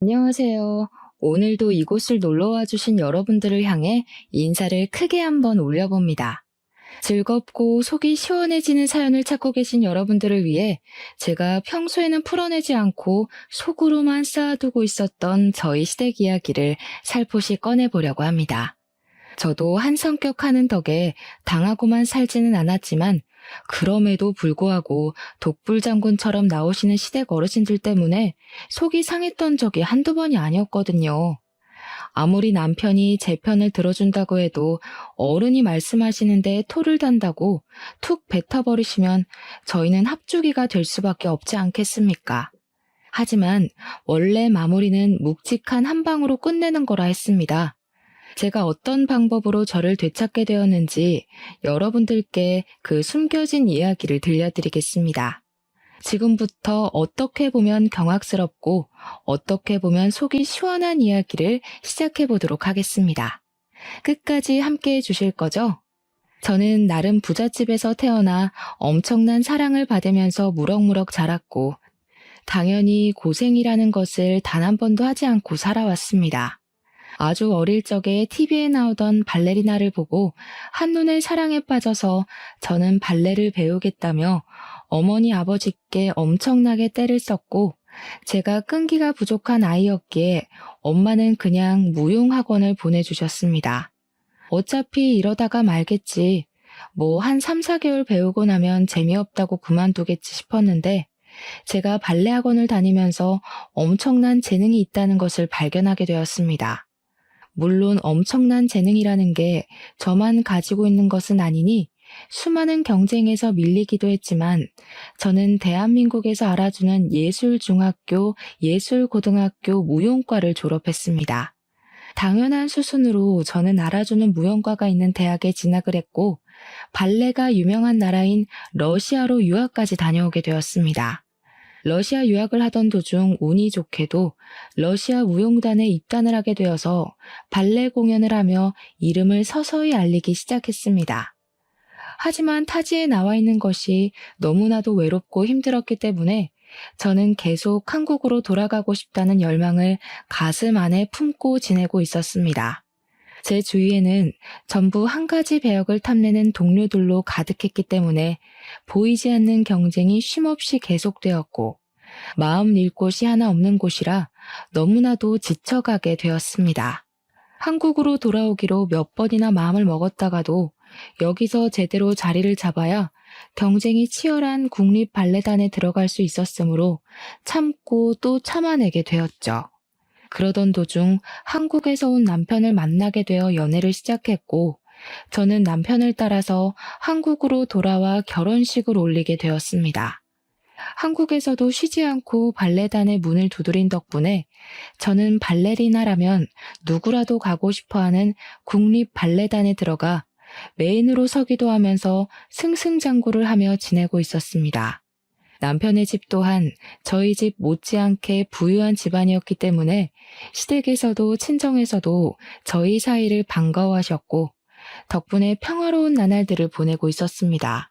안녕하세요. 오늘도 이곳을 놀러와 주신 여러분들을 향해 인사를 크게 한번 올려봅니다. 즐겁고 속이 시원해지는 사연을 찾고 계신 여러분들을 위해 제가 평소에는 풀어내지 않고 속으로만 쌓아두고 있었던 저희 시댁 이야기를 살포시 꺼내보려고 합니다. 저도 한 성격 하는 덕에 당하고만 살지는 않았지만 그럼에도 불구하고 독불장군처럼 나오시는 시댁 어르신들 때문에 속이 상했던 적이 한두 번이 아니었거든요. 아무리 남편이 제 편을 들어준다고 해도 어른이 말씀하시는데 토를 단다고 툭 뱉어버리시면 저희는 합주기가 될 수밖에 없지 않겠습니까? 하지만 원래 마무리는 묵직한 한 방으로 끝내는 거라 했습니다. 제가 어떤 방법으로 저를 되찾게 되었는지 여러분들께 그 숨겨진 이야기를 들려드리겠습니다. 지금부터 어떻게 보면 경악스럽고 어떻게 보면 속이 시원한 이야기를 시작해 보도록 하겠습니다. 끝까지 함께 해주실 거죠? 저는 나름 부잣집에서 태어나 엄청난 사랑을 받으면서 무럭무럭 자랐고 당연히 고생이라는 것을 단 한 번도 하지 않고 살아왔습니다. 아주 어릴 적에 TV에 나오던 발레리나를 보고 한눈에 사랑에 빠져서 저는 발레를 배우겠다며 어머니 아버지께 엄청나게 떼를 썼고 제가 끈기가 부족한 아이였기에 엄마는 그냥 무용학원을 보내주셨습니다. 어차피 이러다가 말겠지. 뭐 한 3, 4개월 배우고 나면 재미없다고 그만두겠지 싶었는데 제가 발레 학원을 다니면서 엄청난 재능이 있다는 것을 발견하게 되었습니다. 물론 엄청난 재능이라는 게 저만 가지고 있는 것은 아니니 수많은 경쟁에서 밀리기도 했지만 저는 대한민국에서 알아주는 예술중학교, 예술고등학교 무용과를 졸업했습니다. 당연한 수순으로 저는 알아주는 무용과가 있는 대학에 진학을 했고 발레가 유명한 나라인 러시아로 유학까지 다녀오게 되었습니다. 러시아 유학을 하던 도중 운이 좋게도 러시아 무용단에 입단을 하게 되어서 발레 공연을 하며 이름을 서서히 알리기 시작했습니다. 하지만 타지에 나와 있는 것이 너무나도 외롭고 힘들었기 때문에 저는 계속 한국으로 돌아가고 싶다는 열망을 가슴 안에 품고 지내고 있었습니다. 제 주위에는 전부 한 가지 배역을 탐내는 동료들로 가득했기 때문에 보이지 않는 경쟁이 쉼없이 계속되었고 마음 낼 곳이 하나 없는 곳이라 너무나도 지쳐가게 되었습니다. 한국으로 돌아오기로 몇 번이나 마음을 먹었다가도 여기서 제대로 자리를 잡아야 경쟁이 치열한 국립발레단에 들어갈 수 있었으므로 참고 또 참아내게 되었죠. 그러던 도중 한국에서 온 남편을 만나게 되어 연애를 시작했고 저는 남편을 따라서 한국으로 돌아와 결혼식을 올리게 되었습니다. 한국에서도 쉬지 않고 발레단의 문을 두드린 덕분에 저는 발레리나라면 누구라도 가고 싶어하는 국립발레단에 들어가 메인으로 서기도 하면서 승승장구를 하며 지내고 있었습니다. 남편의 집 또한 저희 집 못지않게 부유한 집안이었기 때문에 시댁에서도 친정에서도 저희 사이를 반가워하셨고 덕분에 평화로운 나날들을 보내고 있었습니다.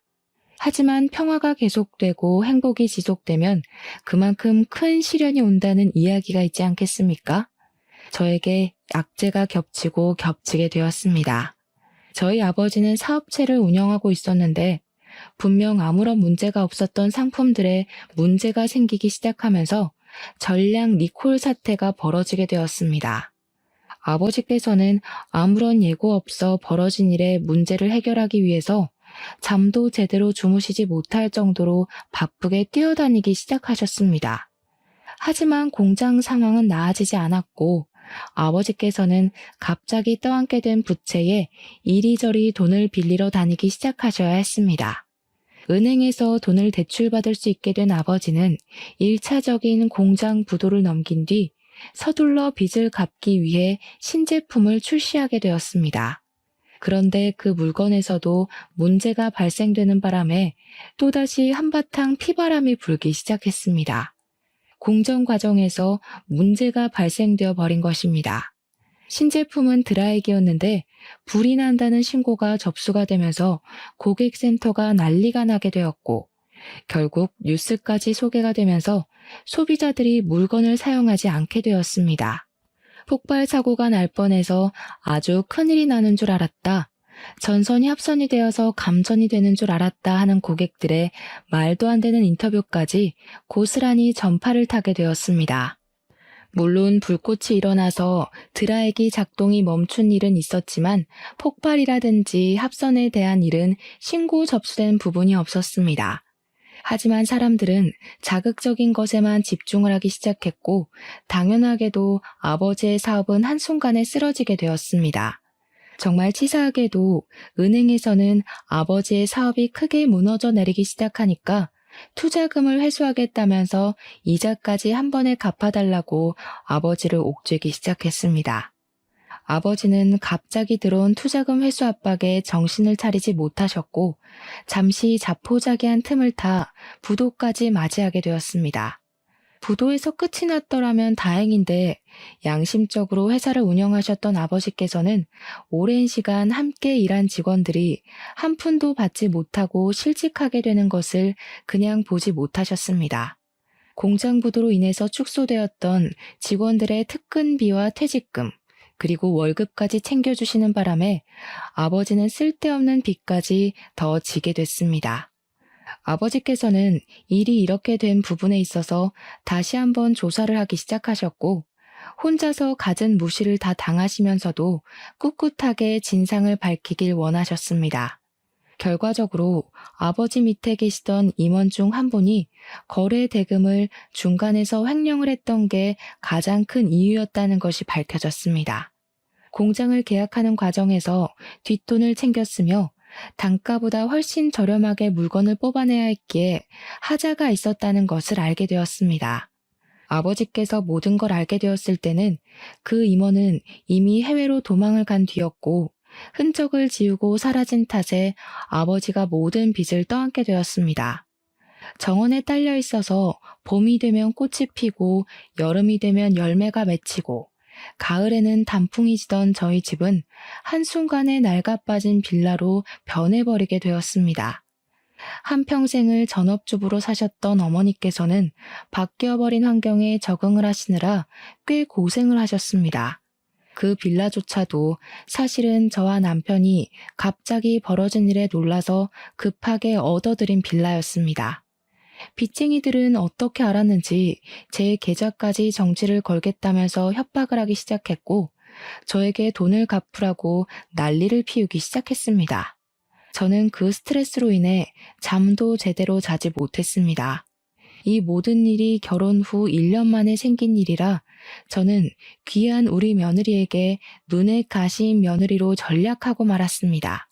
하지만 평화가 계속되고 행복이 지속되면 그만큼 큰 시련이 온다는 이야기가 있지 않겠습니까? 저에게 악재가 겹치고 겹치게 되었습니다. 저희 아버지는 사업체를 운영하고 있었는데 분명 아무런 문제가 없었던 상품들에 문제가 생기기 시작하면서 전량 리콜 사태가 벌어지게 되었습니다. 아버지께서는 아무런 예고 없어 벌어진 일에 문제를 해결하기 위해서 잠도 제대로 주무시지 못할 정도로 바쁘게 뛰어다니기 시작하셨습니다. 하지만 공장 상황은 나아지지 않았고 아버지께서는 갑자기 떠안게 된 부채에 이리저리 돈을 빌리러 다니기 시작하셔야 했습니다. 은행에서 돈을 대출받을 수 있게 된 아버지는 1차적인 공장 부도를 넘긴 뒤 서둘러 빚을 갚기 위해 신제품을 출시하게 되었습니다. 그런데 그 물건에서도 문제가 발생되는 바람에 또다시 한바탕 피바람이 불기 시작했습니다. 공정 과정에서 문제가 발생되어 버린 것입니다. 신제품은 드라이기였는데 불이 난다는 신고가 접수가 되면서 고객센터가 난리가 나게 되었고 결국 뉴스까지 소개가 되면서 소비자들이 물건을 사용하지 않게 되었습니다. 폭발 사고가 날 뻔해서 아주 큰일이 나는 줄 알았다. 전선이 합선이 되어서 감전이 되는 줄 알았다 하는 고객들의 말도 안 되는 인터뷰까지 고스란히 전파를 타게 되었습니다. 물론 불꽃이 일어나서 드라이기 작동이 멈춘 일은 있었지만 폭발이라든지 합선에 대한 일은 신고 접수된 부분이 없었습니다. 하지만 사람들은 자극적인 것에만 집중을 하기 시작했고 당연하게도 아버지의 사업은 한순간에 쓰러지게 되었습니다. 정말 치사하게도 은행에서는 아버지의 사업이 크게 무너져 내리기 시작하니까 투자금을 회수하겠다면서 이자까지 한 번에 갚아달라고 아버지를 옥죄기 시작했습니다. 아버지는 갑자기 들어온 투자금 회수 압박에 정신을 차리지 못하셨고 잠시 자포자기한 틈을 타 부도까지 맞이하게 되었습니다. 부도에서 끝이 났더라면 다행인데 양심적으로 회사를 운영하셨던 아버지께서는 오랜 시간 함께 일한 직원들이 한 푼도 받지 못하고 실직하게 되는 것을 그냥 보지 못하셨습니다. 공장 부도로 인해서 축소되었던 직원들의 특근비와 퇴직금, 그리고 월급까지 챙겨주시는 바람에 아버지는 쓸데없는 빚까지 더 지게 됐습니다. 아버지께서는 일이 이렇게 된 부분에 있어서 다시 한번 조사를 하기 시작하셨고 혼자서 갖은 무시를 다 당하시면서도 꿋꿋하게 진상을 밝히길 원하셨습니다. 결과적으로 아버지 밑에 계시던 임원 중 한 분이 거래 대금을 중간에서 횡령을 했던 게 가장 큰 이유였다는 것이 밝혀졌습니다. 공장을 계약하는 과정에서 뒷돈을 챙겼으며 단가보다 훨씬 저렴하게 물건을 뽑아내야 했기에 하자가 있었다는 것을 알게 되었습니다. 아버지께서 모든 걸 알게 되었을 때는 그 임원은 이미 해외로 도망을 간 뒤였고 흔적을 지우고 사라진 탓에 아버지가 모든 빚을 떠안게 되었습니다. 정원에 딸려 있어서 봄이 되면 꽃이 피고 여름이 되면 열매가 맺히고 가을에는 단풍이 지던 저희 집은 한순간에 낡아빠진 빌라로 변해버리게 되었습니다. 한평생을 전업주부로 사셨던 어머니께서는 바뀌어버린 환경에 적응을 하시느라 꽤 고생을 하셨습니다. 그 빌라조차도 사실은 저와 남편이 갑자기 벌어진 일에 놀라서 급하게 얻어들인 빌라였습니다. 빚쟁이들은 어떻게 알았는지 제 계좌까지 정지를 걸겠다면서 협박을 하기 시작했고 저에게 돈을 갚으라고 난리를 피우기 시작했습니다. 저는 그 스트레스로 인해 잠도 제대로 자지 못했습니다. 이 모든 일이 결혼 후 1년 만에 생긴 일이라 저는 귀한 우리 며느리에게 눈에 가시인 며느리로 전략하고 말았습니다.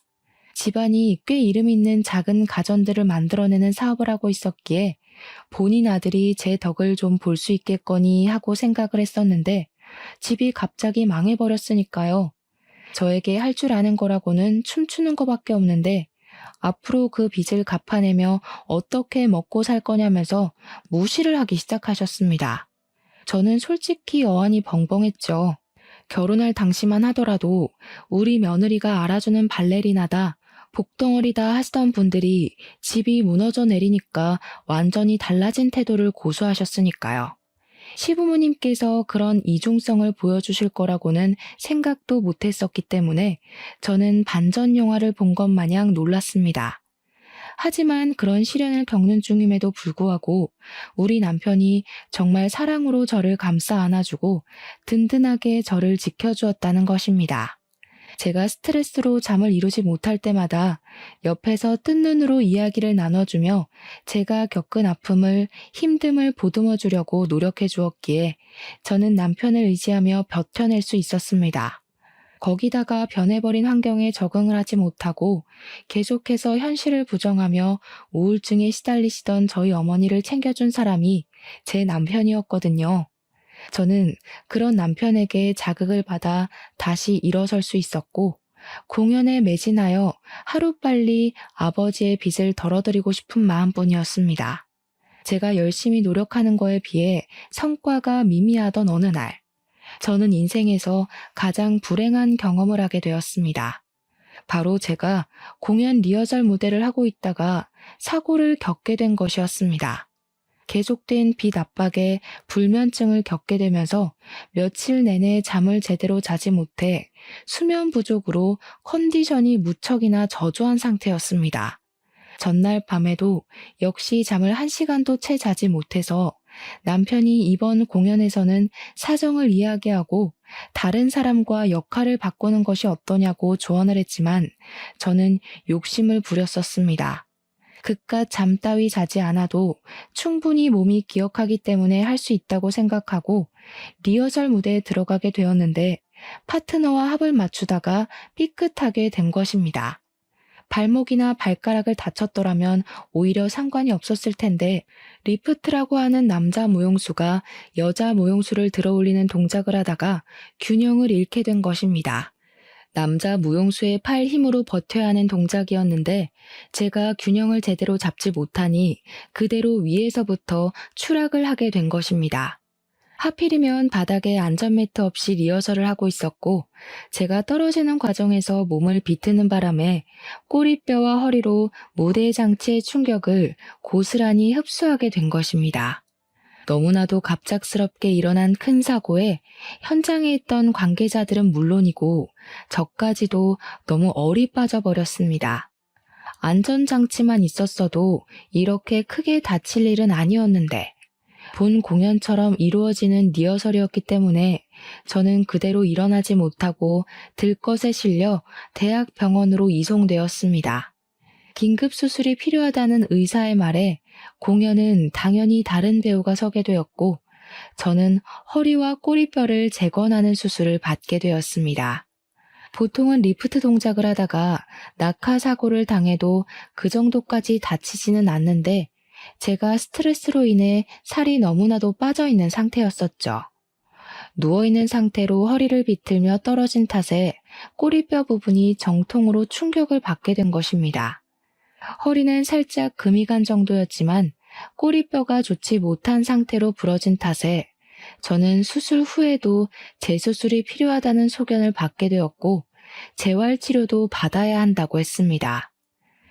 집안이 꽤 이름 있는 작은 가전들을 만들어내는 사업을 하고 있었기에 본인 아들이 제 덕을 좀 볼 수 있겠거니 하고 생각을 했었는데 집이 갑자기 망해버렸으니까요. 저에게 할 줄 아는 거라고는 춤추는 것밖에 없는데 앞으로 그 빚을 갚아내며 어떻게 먹고 살 거냐면서 무시를 하기 시작하셨습니다. 저는 솔직히 어안이 벙벙했죠. 결혼할 당시만 하더라도 우리 며느리가 알아주는 발레리나다, 복덩어리다 하시던 분들이 집이 무너져 내리니까 완전히 달라진 태도를 고수하셨으니까요. 시부모님께서 그런 이중성을 보여주실 거라고는 생각도 못했었기 때문에 저는 반전 영화를 본 것 마냥 놀랐습니다. 하지만 그런 시련을 겪는 중임에도 불구하고 우리 남편이 정말 사랑으로 저를 감싸 안아주고 든든하게 저를 지켜주었다는 것입니다. 제가 스트레스로 잠을 이루지 못할 때마다 옆에서 뜬 눈으로 이야기를 나눠주며 제가 겪은 아픔을, 힘듦을 보듬어 주려고 노력해 주었기에 저는 남편을 의지하며 버텨낼 수 있었습니다. 거기다가 변해버린 환경에 적응을 하지 못하고 계속해서 현실을 부정하며 우울증에 시달리시던 저희 어머니를 챙겨준 사람이 제 남편이었거든요. 저는 그런 남편에게 자극을 받아 다시 일어설 수 있었고 공연에 매진하여 하루빨리 아버지의 빚을 덜어드리고 싶은 마음뿐이었습니다. 제가 열심히 노력하는 거에 비해 성과가 미미하던 어느 날 저는 인생에서 가장 불행한 경험을 하게 되었습니다. 바로 제가 공연 리허설 무대를 하고 있다가 사고를 겪게 된 것이었습니다. 계속된 빛 압박에 불면증을 겪게 되면서 며칠 내내 잠을 제대로 자지 못해 수면 부족으로 컨디션이 무척이나 저조한 상태였습니다. 전날 밤에도 역시 잠을 1시간도 채 자지 못해서 남편이 이번 공연에서는 사정을 이야기하고 다른 사람과 역할을 바꾸는 것이 어떠냐고 조언을 했지만 저는 욕심을 부렸었습니다. 그깟 잠 따위 자지 않아도 충분히 몸이 기억하기 때문에 할 수 있다고 생각하고 리허설 무대에 들어가게 되었는데 파트너와 합을 맞추다가 삐끗하게 된 것입니다. 발목이나 발가락을 다쳤더라면 오히려 상관이 없었을 텐데 리프트라고 하는 남자 무용수가 여자 무용수를 들어올리는 동작을 하다가 균형을 잃게 된 것입니다. 남자 무용수의 팔 힘으로 버텨야 하는 동작이었는데 제가 균형을 제대로 잡지 못하니 그대로 위에서부터 추락을 하게 된 것입니다. 하필이면 바닥에 안전매트 없이 리허설을 하고 있었고 제가 떨어지는 과정에서 몸을 비트는 바람에 꼬리뼈와 허리로 무대 장치의 충격을 고스란히 흡수하게 된 것입니다. 너무나도 갑작스럽게 일어난 큰 사고에 현장에 있던 관계자들은 물론이고 저까지도 너무 얼이 빠져버렸습니다. 안전장치만 있었어도 이렇게 크게 다칠 일은 아니었는데 본 공연처럼 이루어지는 리허설이었기 때문에 저는 그대로 일어나지 못하고 들것에 실려 대학병원으로 이송되었습니다. 긴급 수술이 필요하다는 의사의 말에 공연은 당연히 다른 배우가 서게 되었고 저는 허리와 꼬리뼈를 재건하는 수술을 받게 되었습니다. 보통은 리프트 동작을 하다가 낙하 사고를 당해도 그 정도까지 다치지는 않는데 제가 스트레스로 인해 살이 너무나도 빠져있는 상태였었죠. 누워있는 상태로 허리를 비틀며 떨어진 탓에 꼬리뼈 부분이 정통으로 충격을 받게 된 것입니다. 허리는 살짝 금이 간 정도였지만 꼬리뼈가 좋지 못한 상태로 부러진 탓에 저는 수술 후에도 재수술이 필요하다는 소견을 받게 되었고 재활치료도 받아야 한다고 했습니다.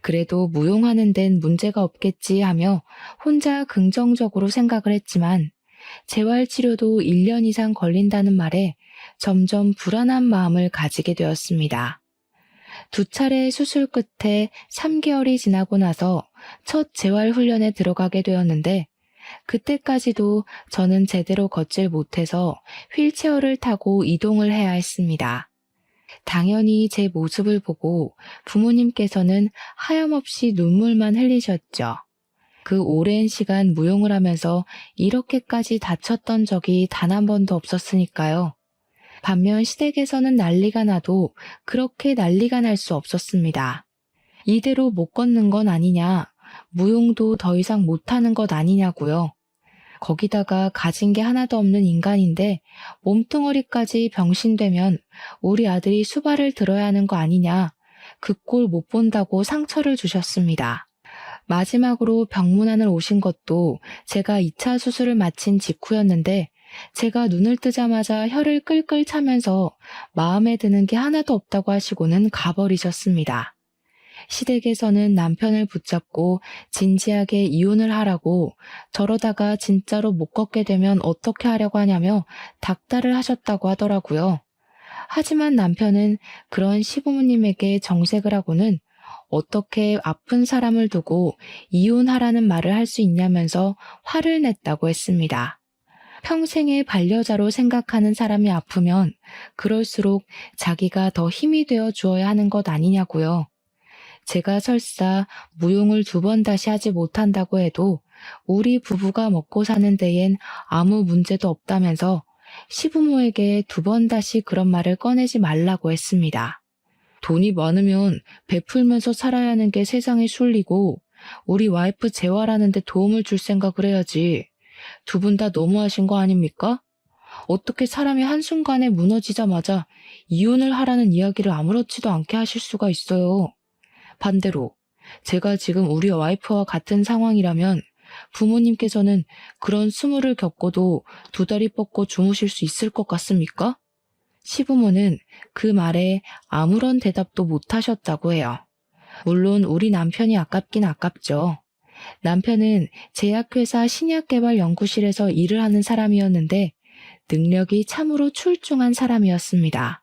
그래도 무용하는 데는 문제가 없겠지 하며 혼자 긍정적으로 생각을 했지만 재활치료도 1년 이상 걸린다는 말에 점점 불안한 마음을 가지게 되었습니다. 2차례 수술 끝에 3개월이 지나고 나서 첫 재활훈련에 들어가게 되었는데 그때까지도 저는 제대로 걷질 못해서 휠체어를 타고 이동을 해야 했습니다. 당연히 제 모습을 보고 부모님께서는 하염없이 눈물만 흘리셨죠. 그 오랜 시간 무용을 하면서 이렇게까지 다쳤던 적이 단 한 번도 없었으니까요. 반면 시댁에서는 난리가 나도 그렇게 난리가 날 수 없었습니다. 이대로 못 걷는 건 아니냐, 무용도 더 이상 못하는 것 아니냐고요. 거기다가 가진 게 하나도 없는 인간인데 몸뚱어리까지 병신되면 우리 아들이 수발을 들어야 하는 거 아니냐, 그 꼴 못 본다고 상처를 주셨습니다. 마지막으로 병문안을 오신 것도 제가 2차 수술을 마친 직후였는데 제가 눈을 뜨자마자 혀를 끌끌 차면서 마음에 드는 게 하나도 없다고 하시고는 가버리셨습니다. 시댁에서는 남편을 붙잡고 진지하게 이혼을 하라고 저러다가 진짜로 못 걷게 되면 어떻게 하려고 하냐며 닥달을 하셨다고 하더라고요. 하지만 남편은 그런 시부모님에게 정색을 하고는 어떻게 아픈 사람을 두고 이혼하라는 말을 할 수 있냐면서 화를 냈다고 했습니다. 평생의 반려자로 생각하는 사람이 아프면 그럴수록 자기가 더 힘이 되어 주어야 하는 것 아니냐고요. 제가 설사 무용을 2번 다시 하지 못한다고 해도 우리 부부가 먹고 사는 데엔 아무 문제도 없다면서 시부모에게 2번 다시 그런 말을 꺼내지 말라고 했습니다. 돈이 많으면 베풀면서 살아야 하는 게 세상의 순리고 우리 와이프 재활하는 데 도움을 줄 생각을 해야지. 2분 다 너무하신 거 아닙니까? 어떻게 사람이 한순간에 무너지자마자 이혼을 하라는 이야기를 아무렇지도 않게 하실 수가 있어요. 반대로 제가 지금 우리 와이프와 같은 상황이라면 부모님께서는 그런 수모를 겪고도 2다리 뻗고 주무실 수 있을 것 같습니까? 시부모는 그 말에 아무런 대답도 못하셨다고 해요. 물론 우리 남편이 아깝긴 아깝죠. 남편은 제약회사 신약개발연구실에서 일을 하는 사람이었는데 능력이 참으로 출중한 사람이었습니다.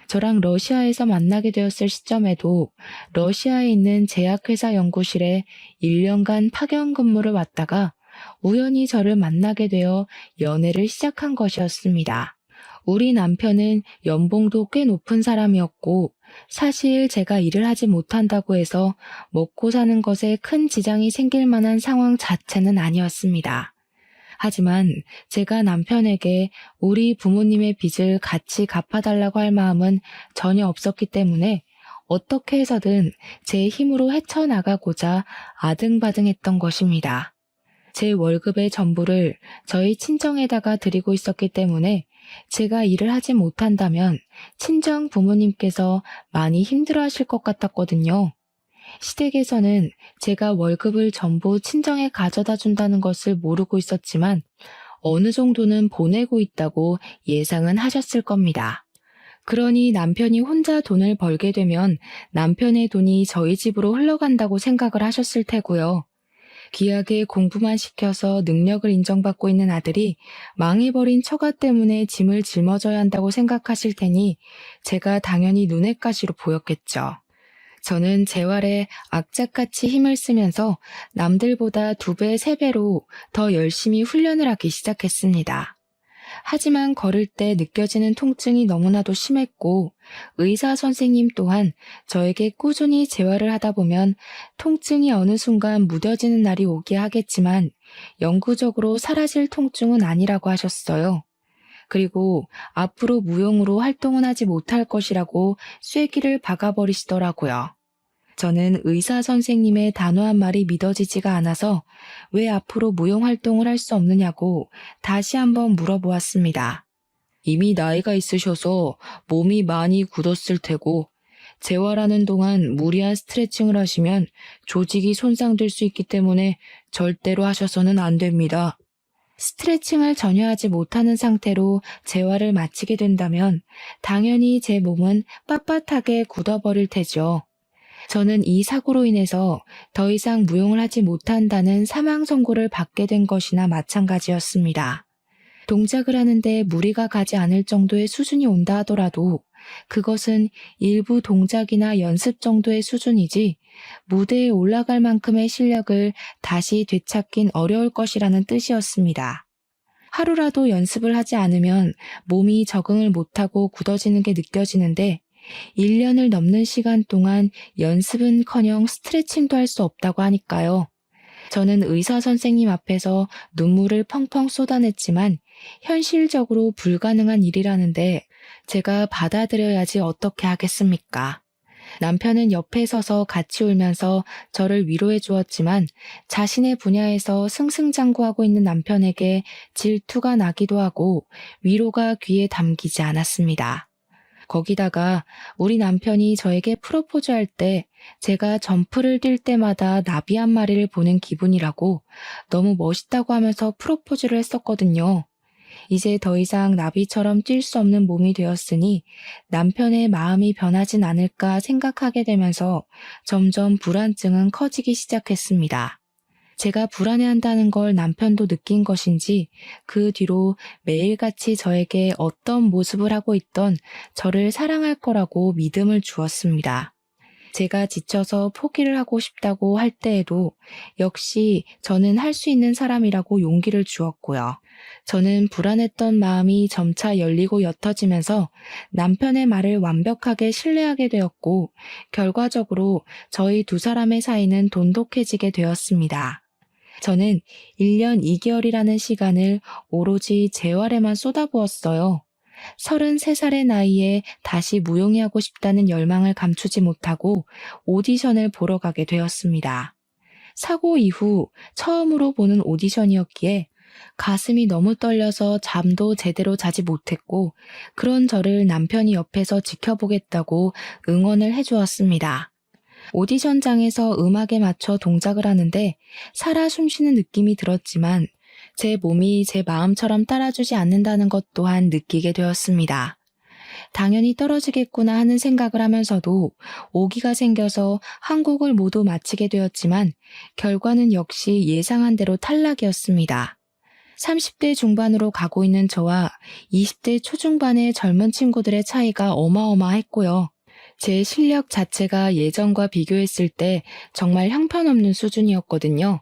저랑 러시아에서 만나게 되었을 시점에도 러시아에 있는 제약회사 연구실에 1년간 파견 근무를 왔다가 우연히 저를 만나게 되어 연애를 시작한 것이었습니다. 우리 남편은 연봉도 꽤 높은 사람이었고 사실 제가 일을 하지 못한다고 해서 먹고 사는 것에 큰 지장이 생길 만한 상황 자체는 아니었습니다. 하지만 제가 남편에게 우리 부모님의 빚을 같이 갚아달라고 할 마음은 전혀 없었기 때문에 어떻게 해서든 제 힘으로 헤쳐나가고자 아등바등했던 것입니다. 제 월급의 전부를 저희 친정에다가 드리고 있었기 때문에 제가 일을 하지 못한다면 친정 부모님께서 많이 힘들어하실 것 같았거든요. 시댁에서는 제가 월급을 전부 친정에 가져다 준다는 것을 모르고 있었지만 어느 정도는 보내고 있다고 예상은 하셨을 겁니다. 그러니 남편이 혼자 돈을 벌게 되면 남편의 돈이 저희 집으로 흘러간다고 생각을 하셨을 테고요. 귀하게 공부만 시켜서 능력을 인정받고 있는 아들이 망해버린 처가 때문에 짐을 짊어져야 한다고 생각하실 테니 제가 당연히 눈엣가시로 보였겠죠. 저는 재활에 악착같이 힘을 쓰면서 남들보다 2배, 3배로 더 열심히 훈련을 하기 시작했습니다. 하지만 걸을 때 느껴지는 통증이 너무나도 심했고 의사 선생님 또한 저에게 꾸준히 재활을 하다 보면 통증이 어느 순간 무뎌지는 날이 오게 하겠지만 영구적으로 사라질 통증은 아니라고 하셨어요. 그리고 앞으로 무용으로 활동은 하지 못할 것이라고 쐐기를 박아버리시더라고요. 저는 의사 선생님의 단호한 말이 믿어지지가 않아서 왜 앞으로 무용 활동을 할 수 없느냐고 다시 한번 물어보았습니다. 이미 나이가 있으셔서 몸이 많이 굳었을 테고 재활하는 동안 무리한 스트레칭을 하시면 조직이 손상될 수 있기 때문에 절대로 하셔서는 안 됩니다. 스트레칭을 전혀 하지 못하는 상태로 재활을 마치게 된다면 당연히 제 몸은 빳빳하게 굳어버릴 테죠. 저는 이 사고로 인해서 더 이상 무용을 하지 못한다는 사망 선고를 받게 된 것이나 마찬가지였습니다. 동작을 하는데 무리가 가지 않을 정도의 수준이 온다 하더라도 그것은 일부 동작이나 연습 정도의 수준이지 무대에 올라갈 만큼의 실력을 다시 되찾긴 어려울 것이라는 뜻이었습니다. 하루라도 연습을 하지 않으면 몸이 적응을 못하고 굳어지는 게 느껴지는데 1년을 넘는 시간 동안 연습은커녕 스트레칭도 할 수 없다고 하니까요. 저는 의사 선생님 앞에서 눈물을 펑펑 쏟아냈지만 현실적으로 불가능한 일이라는데 제가 받아들여야지 어떻게 하겠습니까? 남편은 옆에 서서 같이 울면서 저를 위로해 주었지만 자신의 분야에서 승승장구하고 있는 남편에게 질투가 나기도 하고 위로가 귀에 담기지 않았습니다. 거기다가 우리 남편이 저에게 프로포즈할 때 제가 점프를 뛸 때마다 나비 한 마리를 보는 기분이라고 너무 멋있다고 하면서 프로포즈를 했었거든요. 이제 더 이상 나비처럼 뛸 수 없는 몸이 되었으니 남편의 마음이 변하진 않을까 생각하게 되면서 점점 불안증은 커지기 시작했습니다. 제가 불안해한다는 걸 남편도 느낀 것인지 그 뒤로 매일같이 저에게 어떤 모습을 하고 있던 저를 사랑할 거라고 믿음을 주었습니다. 제가 지쳐서 포기를 하고 싶다고 할 때에도 역시 저는 할 수 있는 사람이라고 용기를 주었고요. 저는 불안했던 마음이 점차 열리고 옅어지면서 남편의 말을 완벽하게 신뢰하게 되었고 결과적으로 저희 2사람의 사이는 돈독해지게 되었습니다. 저는 1년 2개월이라는 시간을 오로지 재활에만 쏟아부었어요. 33살의 나이에 다시 무용이 하고 싶다는 열망을 감추지 못하고 오디션을 보러 가게 되었습니다. 사고 이후 처음으로 보는 오디션이었기에 가슴이 너무 떨려서 잠도 제대로 자지 못했고 그런 저를 남편이 옆에서 지켜보겠다고 응원을 해주었습니다. 오디션장에서 음악에 맞춰 동작을 하는데 살아 숨쉬는 느낌이 들었지만 제 몸이 제 마음처럼 따라주지 않는다는 것 또한 느끼게 되었습니다. 당연히 떨어지겠구나 하는 생각을 하면서도 오기가 생겨서 한국을 모두 마치게 되었지만 결과는 역시 예상한 대로 탈락이었습니다. 30대 중반으로 가고 있는 저와 20대 초중반의 젊은 친구들의 차이가 어마어마했고요. 제 실력 자체가 예전과 비교했을 때 정말 형편없는 수준이었거든요.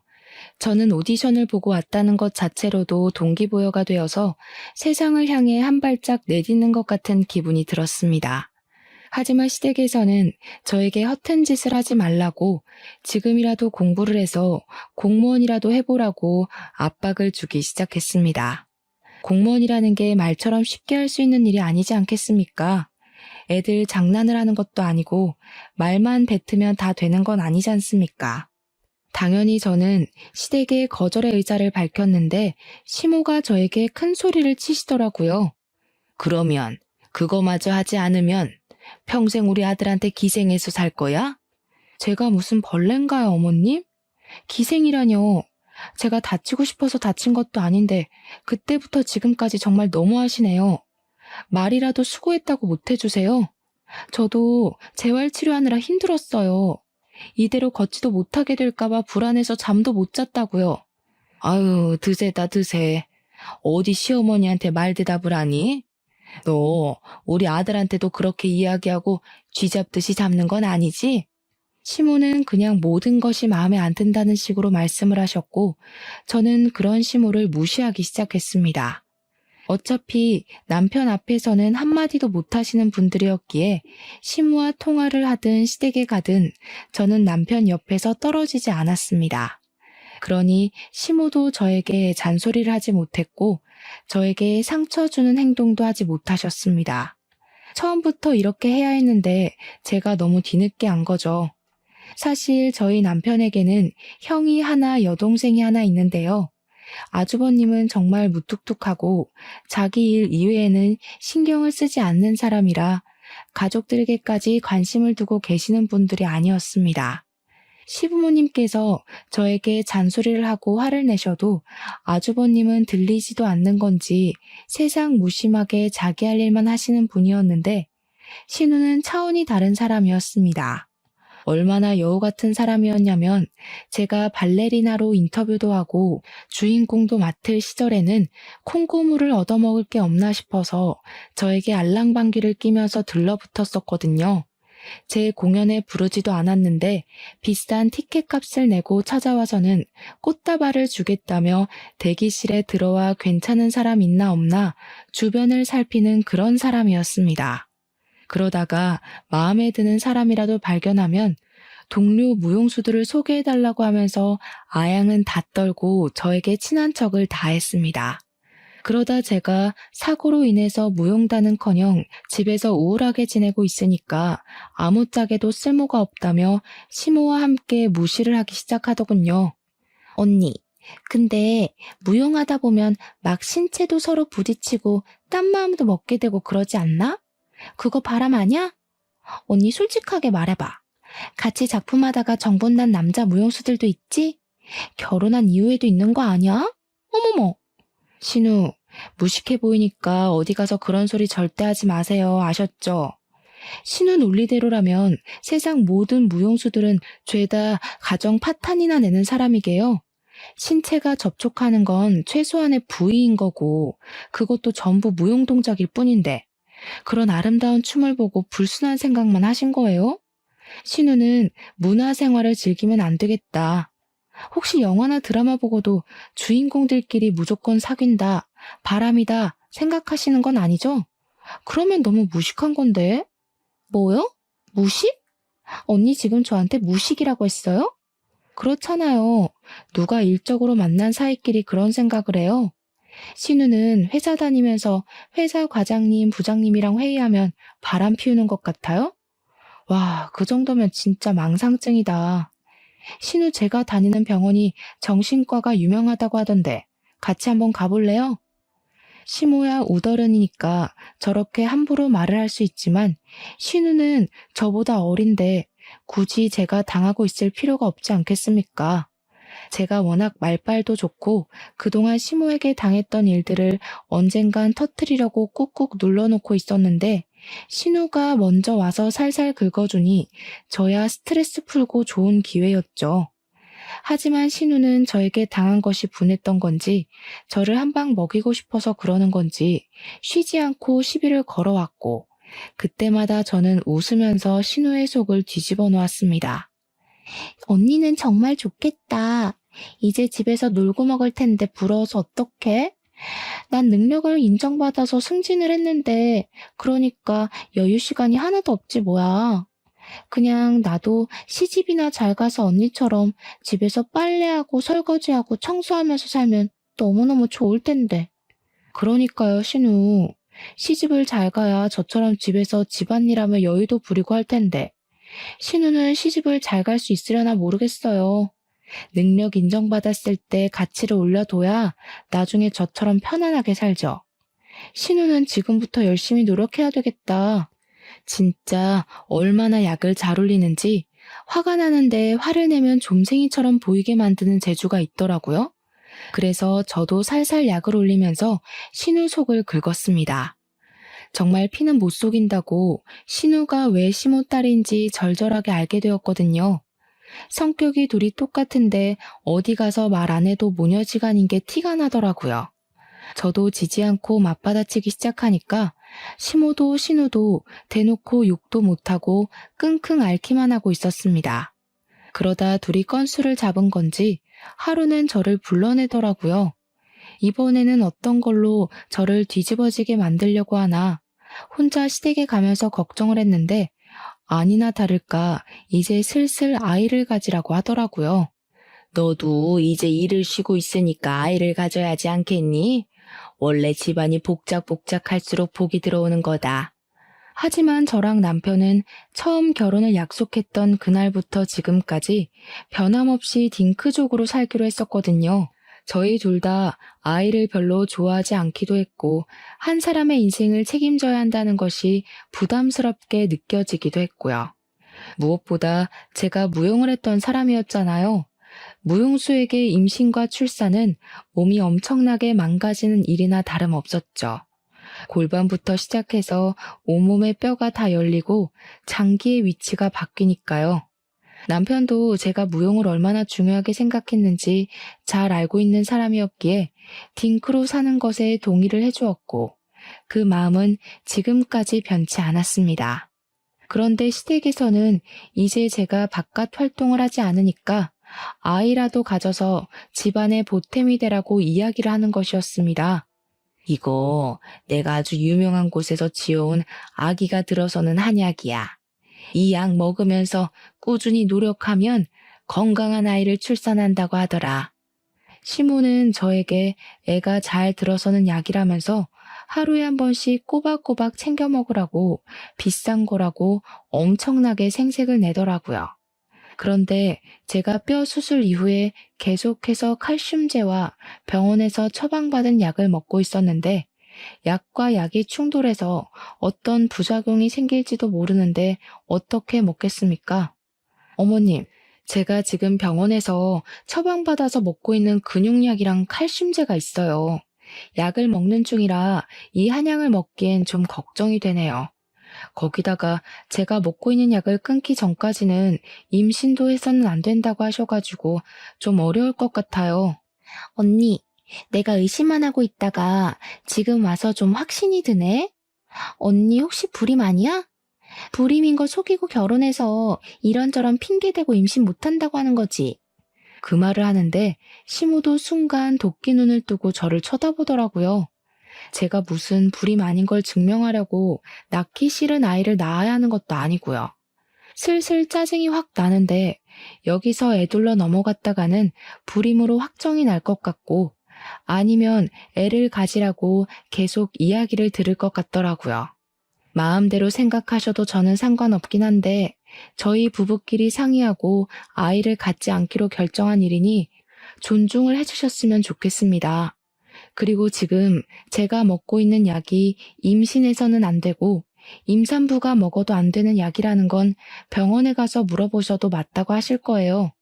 저는 오디션을 보고 왔다는 것 자체로도 동기부여가 되어서 세상을 향해 한 발짝 내딛는 것 같은 기분이 들었습니다. 하지만 시댁에서는 저에게 허튼 짓을 하지 말라고 지금이라도 공부를 해서 공무원이라도 해보라고 압박을 주기 시작했습니다. 공무원이라는 게 말처럼 쉽게 할 수 있는 일이 아니지 않겠습니까? 애들 장난을 하는 것도 아니고 말만 뱉으면 다 되는 건 아니지 않습니까? 당연히 저는 시댁에 거절의 의사를 밝혔는데 시모가 저에게 큰 소리를 치시더라고요. 그러면 그거마저 하지 않으면 평생 우리 아들한테 기생해서 살 거야? 제가 무슨 벌레인가요, 어머님? 기생이라뇨. 제가 다치고 싶어서 다친 것도 아닌데 그때부터 지금까지 정말 너무하시네요. 말이라도 수고했다고 못해주세요. 저도 재활치료하느라 힘들었어요. 이대로 걷지도 못하게 될까봐 불안해서 잠도 못 잤다고요. 아유, 드세다 드세. 어디 시어머니한테 말 대답을 하니? 너 우리 아들한테도 그렇게 이야기하고 쥐잡듯이 잡는 건 아니지? 시모는 그냥 모든 것이 마음에 안 든다는 식으로 말씀을 하셨고 저는 그런 시모를 무시하기 시작했습니다. 어차피 남편 앞에서는 한마디도 못하시는 분들이었기에 시모와 통화를 하든 시댁에 가든 저는 남편 옆에서 떨어지지 않았습니다. 그러니 시모도 저에게 잔소리를 하지 못했고 저에게 상처 주는 행동도 하지 못하셨습니다. 처음부터 이렇게 해야 했는데 제가 너무 뒤늦게 안 거죠. 사실 저희 남편에게는 형이 하나 여동생이 하나 있는데요. 아주버님은 정말 무뚝뚝하고 자기 일 이외에는 신경을 쓰지 않는 사람이라 가족들에게까지 관심을 두고 계시는 분들이 아니었습니다. 시부모님께서 저에게 잔소리를 하고 화를 내셔도 아주버님은 들리지도 않는 건지 세상 무심하게 자기 할 일만 하시는 분이었는데 신우는 차원이 다른 사람이었습니다. 얼마나 여우 같은 사람이었냐면 제가 발레리나로 인터뷰도 하고 주인공도 맡을 시절에는 콩고물을 얻어먹을 게 없나 싶어서 저에게 알랑방귀를 끼면서 들러붙었었거든요. 제 공연에 부르지도 않았는데 비싼 티켓 값을 내고 찾아와서는 꽃다발을 주겠다며 대기실에 들어와 괜찮은 사람 있나 없나 주변을 살피는 그런 사람이었습니다. 그러다가 마음에 드는 사람이라도 발견하면 동료 무용수들을 소개해달라고 하면서 아양은 다 떨고 저에게 친한 척을 다 했습니다. 그러다 제가 사고로 인해서 무용단은커녕 집에서 우울하게 지내고 있으니까 아무짝에도 쓸모가 없다며 시모와 함께 무시를 하기 시작하더군요. 언니, 근데 무용하다 보면 막 신체도 서로 부딪히고 딴 마음도 먹게 되고 그러지 않나? 그거 바람 아냐? 언니 솔직하게 말해봐. 같이 작품하다가 정본난 남자 무용수들도 있지? 결혼한 이후에도 있는 거 아니야? 어머머. 신우, 무식해 보이니까 어디 가서 그런 소리 절대 하지 마세요. 아셨죠? 신우 논리대로라면 세상 모든 무용수들은 죄다 가정 파탄이나 내는 사람이게요. 신체가 접촉하는 건 최소한의 부위인 거고 그것도 전부 무용 동작일 뿐인데 그런 아름다운 춤을 보고 불순한 생각만 하신 거예요? 신우는 문화생활을 즐기면 안 되겠다. 혹시 영화나 드라마 보고도 주인공들끼리 무조건 사귄다, 바람이다 생각하시는 건 아니죠? 그러면 너무 무식한 건데. 뭐요? 무식? 언니 지금 저한테 무식이라고 했어요? 그렇잖아요. 누가 일적으로 만난 사이끼리 그런 생각을 해요. 신우는 회사 다니면서 회사 과장님, 부장님이랑 회의하면 바람 피우는 것 같아요? 와, 그 정도면 진짜 망상증이다. 신우 제가 다니는 병원이 정신과가 유명하다고 하던데 같이 한번 가볼래요? 시모야 우더른이니까 저렇게 함부로 말을 할 수 있지만 신우는 저보다 어린데 굳이 제가 당하고 있을 필요가 없지 않겠습니까? 제가 워낙 말빨도 좋고 그동안 시모에게 당했던 일들을 언젠간 터뜨리려고 꾹꾹 눌러놓고 있었는데 신우가 먼저 와서 살살 긁어주니 저야 스트레스 풀고 좋은 기회였죠. 하지만 신우는 저에게 당한 것이 분했던 건지 저를 한 방 먹이고 싶어서 그러는 건지 쉬지 않고 시비를 걸어왔고 그때마다 저는 웃으면서 신우의 속을 뒤집어 놓았습니다. 언니는 정말 좋겠다. 이제 집에서 놀고 먹을 텐데 부러워서 어떡해? 난 능력을 인정받아서 승진을 했는데 그러니까 여유 시간이 하나도 없지 뭐야. 그냥 나도 시집이나 잘 가서 언니처럼 집에서 빨래하고 설거지하고 청소하면서 살면 너무너무 좋을 텐데. 그러니까요, 신우. 시집을 잘 가야 저처럼 집에서 집안일하며 여유도 부리고 할 텐데. 신우는 시집을 잘 갈 수 있으려나 모르겠어요. 능력 인정받았을 때 가치를 올려둬야 나중에 저처럼 편안하게 살죠. 신우는 지금부터 열심히 노력해야 되겠다. 진짜 얼마나 약을 잘 올리는지 화가 나는데 화를 내면 좀생이처럼 보이게 만드는 재주가 있더라고요. 그래서 저도 살살 약을 올리면서 신우 속을 긁었습니다. 정말 피는 못 속인다고 신우가 왜 시모 딸인지 절절하게 알게 되었거든요. 성격이 둘이 똑같은데 어디 가서 말 안 해도 모녀지간인 게 티가 나더라고요. 저도 지지 않고 맞받아치기 시작하니까 시모도 신우도 대놓고 욕도 못하고 끙끙 앓기만 하고 있었습니다. 그러다 둘이 건수를 잡은 건지 하루는 저를 불러내더라고요. 이번에는 어떤 걸로 저를 뒤집어지게 만들려고 하나 혼자 시댁에 가면서 걱정을 했는데 아니나 다를까 이제 슬슬 아이를 가지라고 하더라고요. 너도 이제 일을 쉬고 있으니까 아이를 가져야지 않겠니? 원래 집안이 복작복작할수록 복이 들어오는 거다. 하지만 저랑 남편은 처음 결혼을 약속했던 그날부터 지금까지 변함없이 딩크족으로 살기로 했었거든요. 저희 둘 다 아이를 별로 좋아하지 않기도 했고 한 사람의 인생을 책임져야 한다는 것이 부담스럽게 느껴지기도 했고요. 무엇보다 제가 무용을 했던 사람이었잖아요. 무용수에게 임신과 출산은 몸이 엄청나게 망가지는 일이나 다름없었죠. 골반부터 시작해서 온몸의 뼈가 다 열리고 장기의 위치가 바뀌니까요. 남편도 제가 무용을 얼마나 중요하게 생각했는지 잘 알고 있는 사람이었기에 딩크로 사는 것에 동의를 해주었고 그 마음은 지금까지 변치 않았습니다. 그런데 시댁에서는 이제 제가 바깥 활동을 하지 않으니까 아이라도 가져서 집안의 보탬이 되라고 이야기를 하는 것이었습니다. 이거 내가 아주 유명한 곳에서 지어온 아기가 들어서는 한약이야. 이 약 먹으면서 꾸준히 노력하면 건강한 아이를 출산한다고 하더라. 시모는 저에게 애가 잘 들어서는 약이라면서 하루에 한 번씩 꼬박꼬박 챙겨 먹으라고 비싼 거라고 엄청나게 생색을 내더라고요. 그런데 제가 뼈 수술 이후에 계속해서 칼슘제와 병원에서 처방받은 약을 먹고 있었는데 약과 약이 충돌해서 어떤 부작용이 생길지도 모르는데 어떻게 먹겠습니까? 어머님, 제가 지금 병원에서 처방받아서 먹고 있는 근육약이랑 칼슘제가 있어요. 약을 먹는 중이라 이 한약을 먹기엔 좀 걱정이 되네요. 거기다가 제가 먹고 있는 약을 끊기 전까지는 임신도 해서는 안 된다고 하셔가지고 좀 어려울 것 같아요. 언니, 내가 의심만 하고 있다가 지금 와서 좀 확신이 드네? 언니 혹시 불임 아니야? 불임인 거 속이고 결혼해서 이런저런 핑계대고 임신 못한다고 하는 거지. 그 말을 하는데 시모도 순간 도끼 눈을 뜨고 저를 쳐다보더라고요. 제가 무슨 불임 아닌 걸 증명하려고 낳기 싫은 아이를 낳아야 하는 것도 아니고요. 슬슬 짜증이 확 나는데 여기서 애둘러 넘어갔다가는 불임으로 확정이 날 것 같고 아니면 애를 가지라고 계속 이야기를 들을 것 같더라고요. 마음대로 생각하셔도 저는 상관없긴 한데 저희 부부끼리 상의하고 아이를 갖지 않기로 결정한 일이니 존중을 해주셨으면 좋겠습니다. 그리고 지금 제가 먹고 있는 약이 임신해서는 안 되고 임산부가 먹어도 안 되는 약이라는 건 병원에 가서 물어보셔도 맞다고 하실 거예요.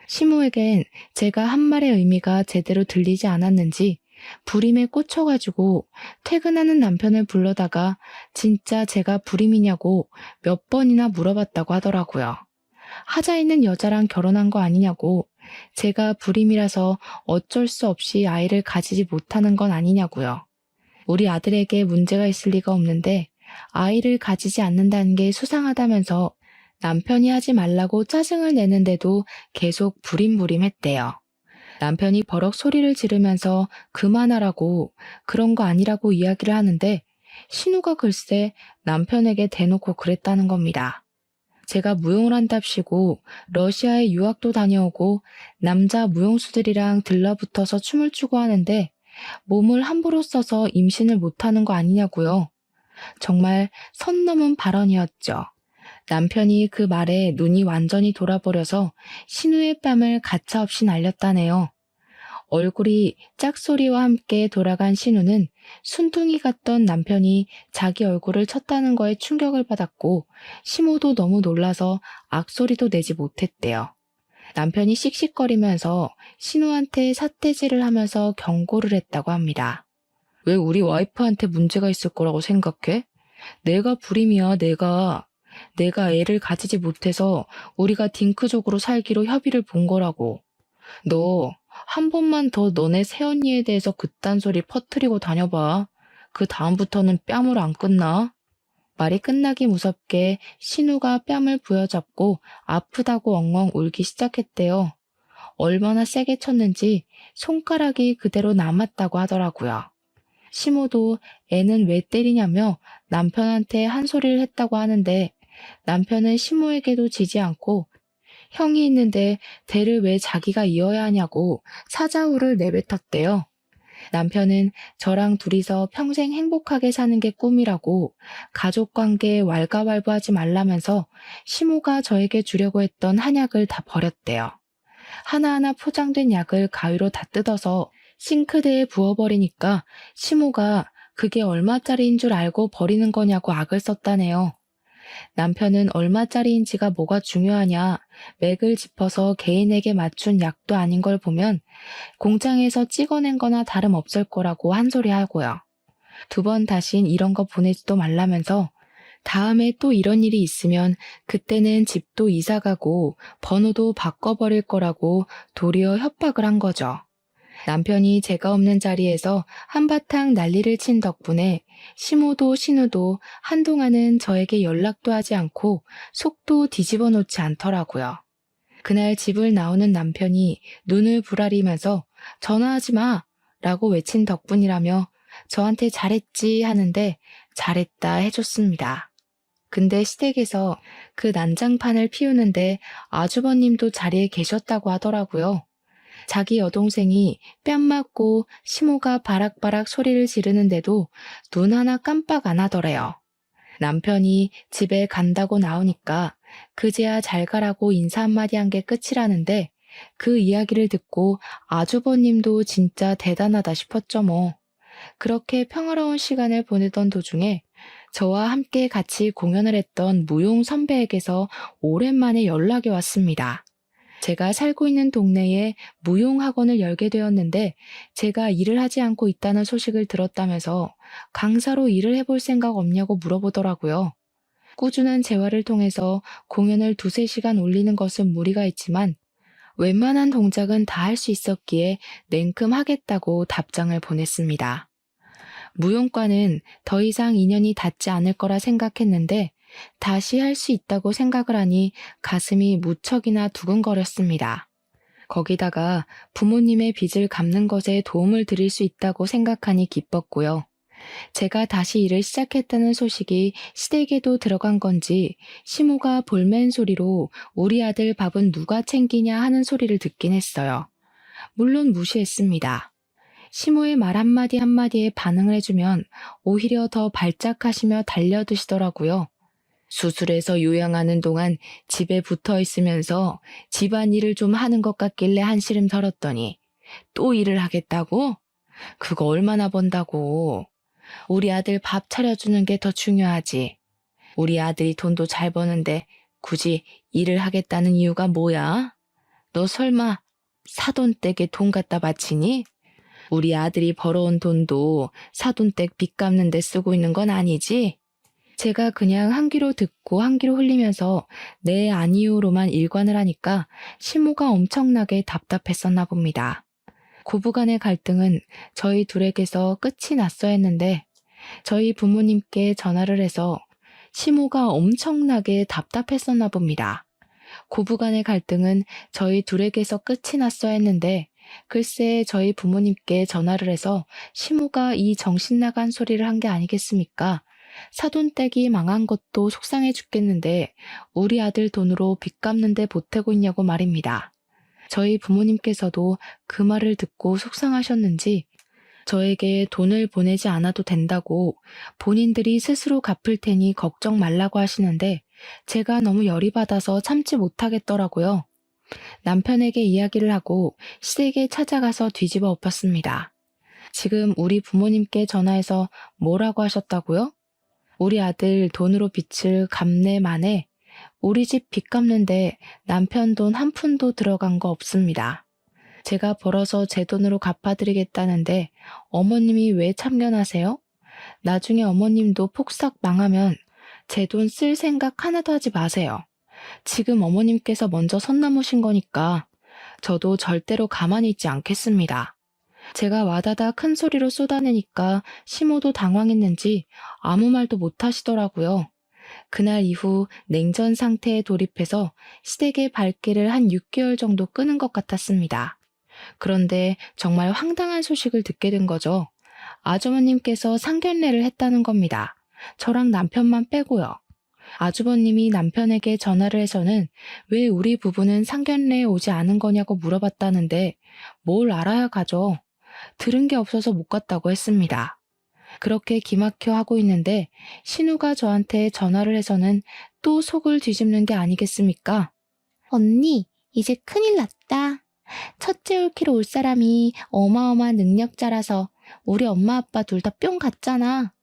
시모에겐 제가 한 말의 의미가 제대로 들리지 않았는지 불임에 꽂혀가지고 퇴근하는 남편을 불러다가 진짜 제가 불임이냐고 몇 번이나 물어봤다고 하더라고요. 하자 있는 여자랑 결혼한 거 아니냐고, 제가 불임이라서 어쩔 수 없이 아이를 가지지 못하는 건 아니냐고요. 우리 아들에게 문제가 있을 리가 없는데 아이를 가지지 않는다는 게 수상하다면서 남편이 하지 말라고 짜증을 내는데도 계속 부림부림했대요. 남편이 버럭 소리를 지르면서 그만하라고, 그런 거 아니라고 이야기를 하는데 신우가 글쎄 남편에게 대놓고 그랬다는 겁니다. 제가 무용을 한답시고 러시아에 유학도 다녀오고 남자 무용수들이랑 들러붙어서 춤을 추고 하는데 몸을 함부로 써서 임신을 못하는 거 아니냐고요. 정말 선 넘은 발언이었죠. 남편이 그 말에 눈이 완전히 돌아버려서 신우의 뺨을 가차없이 날렸다네요. 얼굴이 짝소리와 함께 돌아간 신우는 순둥이 같던 남편이 자기 얼굴을 쳤다는 거에 충격을 받았고 시모도 너무 놀라서 악소리도 내지 못했대요. 남편이 씩씩거리면서 신우한테 삿대질을 하면서 경고를 했다고 합니다. 왜 우리 와이프한테 문제가 있을 거라고 생각해? 내가 불임이야, 내가. 내가 애를 가지지 못해서 우리가 딩크족으로 살기로 협의를 본 거라고. 너 한 번만 더 너네 새언니에 대해서 그딴 소리 퍼뜨리고 다녀봐. 그 다음부터는 뺨으로 안 끝나. 말이 끝나기 무섭게 신우가 뺨을 부여잡고 아프다고 엉엉 울기 시작했대요. 얼마나 세게 쳤는지 손가락이 그대로 남았다고 하더라고요. 시모도 애는 왜 때리냐며 남편한테 한 소리를 했다고 하는데 남편은 시모에게도 지지 않고 형이 있는데 대를 왜 자기가 이어야 하냐고 사자후를 내뱉었대요. 남편은 저랑 둘이서 평생 행복하게 사는 게 꿈이라고 가족관계에 왈가왈부하지 말라면서 시모가 저에게 주려고 했던 한약을 다 버렸대요. 하나하나 포장된 약을 가위로 다 뜯어서 싱크대에 부어버리니까 시모가 그게 얼마짜리인 줄 알고 버리는 거냐고 악을 썼다네요. 남편은 얼마짜리인지가 뭐가 중요하냐, 맥을 짚어서 개인에게 맞춘 약도 아닌 걸 보면 공장에서 찍어낸 거나 다름없을 거라고 한 소리 하고요. 두 번 다신 이런 거 보내지도 말라면서 다음에 또 이런 일이 있으면 그때는 집도 이사가고 번호도 바꿔버릴 거라고 도리어 협박을 한 거죠. 남편이 제가 없는 자리에서 한바탕 난리를 친 덕분에 시모도 신우도 한동안은 저에게 연락도 하지 않고 속도 뒤집어 놓지 않더라고요. 그날 집을 나오는 남편이 눈을 부라리면서 전화하지 마! 라고 외친 덕분이라며 저한테 잘했지 하는데 잘했다 해줬습니다. 근데 시댁에서 그 난장판을 피우는데 아주버님도 자리에 계셨다고 하더라고요. 자기 여동생이 뺨 맞고 시모가 바락바락 소리를 지르는데도 눈 하나 깜빡 안 하더래요. 남편이 집에 간다고 나오니까 그제야 잘 가라고 인사 한마디 한 게 끝이라는데 그 이야기를 듣고 아주버님도 진짜 대단하다 싶었죠 뭐. 그렇게 평화로운 시간을 보내던 도중에 저와 함께 같이 공연을 했던 무용 선배에게서 오랜만에 연락이 왔습니다. 제가 살고 있는 동네에 무용학원을 열게 되었는데 제가 일을 하지 않고 있다는 소식을 들었다면서 강사로 일을 해볼 생각 없냐고 물어보더라고요. 꾸준한 재활을 통해서 공연을 2~3시간 올리는 것은 무리가 있지만 웬만한 동작은 다 할 수 있었기에 냉큼 하겠다고 답장을 보냈습니다. 무용과는 더 이상 인연이 닿지 않을 거라 생각했는데 다시 할 수 있다고 생각을 하니 가슴이 무척이나 두근거렸습니다. 거기다가 부모님의 빚을 갚는 것에 도움을 드릴 수 있다고 생각하니 기뻤고요. 제가 다시 일을 시작했다는 소식이 시댁에도 들어간 건지 시모가 볼멘 소리로 우리 아들 밥은 누가 챙기냐 하는 소리를 듣긴 했어요. 물론 무시했습니다. 시모의 말 한마디 한마디에 반응을 해주면 오히려 더 발작하시며 달려드시더라고요. 수술해서 요양하는 동안 집에 붙어 있으면서 집안일을 좀 하는 것 같길래 한시름 털었더니 또 일을 하겠다고? 그거 얼마나 번다고. 우리 아들 밥 차려주는 게 더 중요하지. 우리 아들이 돈도 잘 버는데 굳이 일을 하겠다는 이유가 뭐야? 너 설마 사돈댁에 돈 갖다 바치니? 우리 아들이 벌어온 돈도 사돈댁 빚 갚는 데 쓰고 있는 건 아니지? 제가 그냥 한 귀로 듣고 한 귀로 흘리면서 네 아니요로만 일관을 하니까 시모가 엄청나게 답답했었나 봅니다. 고부간의 갈등은 저희 둘에게서 끝이 났어야 했는데 저희 부모님께 전화를 해서 시모가 엄청나게 답답했었나 봅니다. 고부간의 갈등은 저희 둘에게서 끝이 났어야 했는데 글쎄 저희 부모님께 전화를 해서 시모가 이 정신나간 소리를 한 게 아니겠습니까? 사돈댁이 망한 것도 속상해 죽겠는데 우리 아들 돈으로 빚 갚는데 보태고 있냐고 말입니다. 저희 부모님께서도 그 말을 듣고 속상하셨는지 저에게 돈을 보내지 않아도 된다고 본인들이 스스로 갚을 테니 걱정 말라고 하시는데 제가 너무 열이 받아서 참지 못하겠더라고요. 남편에게 이야기를 하고 시댁에 찾아가서 뒤집어 엎었습니다. 지금 우리 부모님께 전화해서 뭐라고 하셨다고요? 우리 아들 돈으로 빚을 갚네 마네. 우리 집 빚 갚는데 남편 돈 한 푼도 들어간 거 없습니다. 제가 벌어서 제 돈으로 갚아드리겠다는데 어머님이 왜 참견하세요? 나중에 어머님도 폭삭 망하면 제 돈 쓸 생각 하나도 하지 마세요. 지금 어머님께서 먼저 선 넘으신 거니까 저도 절대로 가만히 있지 않겠습니다. 제가 와다다 큰 소리로 쏟아내니까 시모도 당황했는지 아무 말도 못 하시더라고요. 그날 이후 냉전 상태에 돌입해서 시댁의 발길을 한 6개월 정도 끄는 것 같았습니다. 그런데 정말 황당한 소식을 듣게 된 거죠. 아주버님께서 상견례를 했다는 겁니다. 저랑 남편만 빼고요. 아주버님이 남편에게 전화를 해서는 왜 우리 부부는 상견례에 오지 않은 거냐고 물어봤다는데 뭘 알아야 가죠. 들은 게 없어서 못 갔다고 했습니다. 그렇게 기막혀 하고 있는데 신우가 저한테 전화를 해서는 또 속을 뒤집는 게 아니겠습니까? 언니, 이제 큰일 났다. 첫째 올키로 올 사람이 어마어마한 능력자라서 우리 엄마 아빠 둘 다 뿅 갔잖아.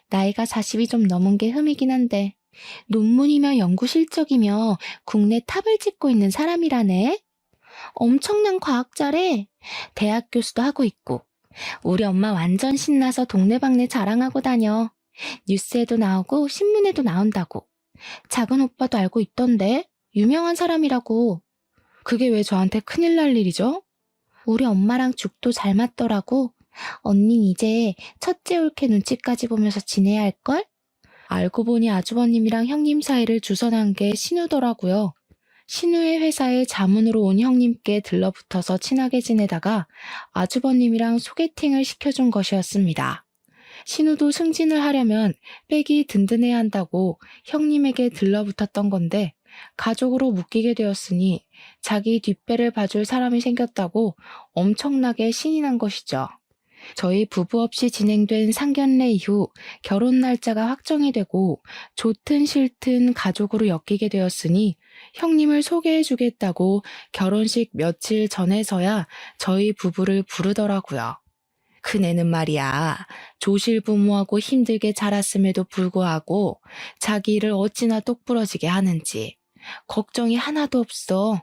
나이가 40이 좀 넘은 게 흠이긴 한데 논문이며 연구 실적이며 국내 탑을 찍고 있는 사람이라네. 엄청난 과학자래. 대학 교수도 하고 있고. 우리 엄마 완전 신나서 동네방네 자랑하고 다녀. 뉴스에도 나오고 신문에도 나온다고. 작은 오빠도 알고 있던데. 유명한 사람이라고. 그게 왜 저한테 큰일 날 일이죠? 우리 엄마랑 죽도 잘 맞더라고. 언닌 이제 첫째 올케 눈치까지 보면서 지내야 할걸? 알고 보니 아주버님이랑 형님 사이를 주선한 게 신우더라고요. 신우의 회사에 자문으로 온 형님께 들러붙어서 친하게 지내다가 아주버님이랑 소개팅을 시켜준 것이었습니다. 신우도 승진을 하려면 백이 든든해야 한다고 형님에게 들러붙었던 건데 가족으로 묶이게 되었으니 자기 뒷배를 봐줄 사람이 생겼다고 엄청나게 신이 난 것이죠. 저희 부부 없이 진행된 상견례 이후 결혼 날짜가 확정이 되고 좋든 싫든 가족으로 엮이게 되었으니 형님을 소개해주겠다고 결혼식 며칠 전에서야 저희 부부를 부르더라고요. 큰애는 말이야, 조실부모하고 힘들게 자랐음에도 불구하고 자기 일을 어찌나 똑부러지게 하는지 걱정이 하나도 없어.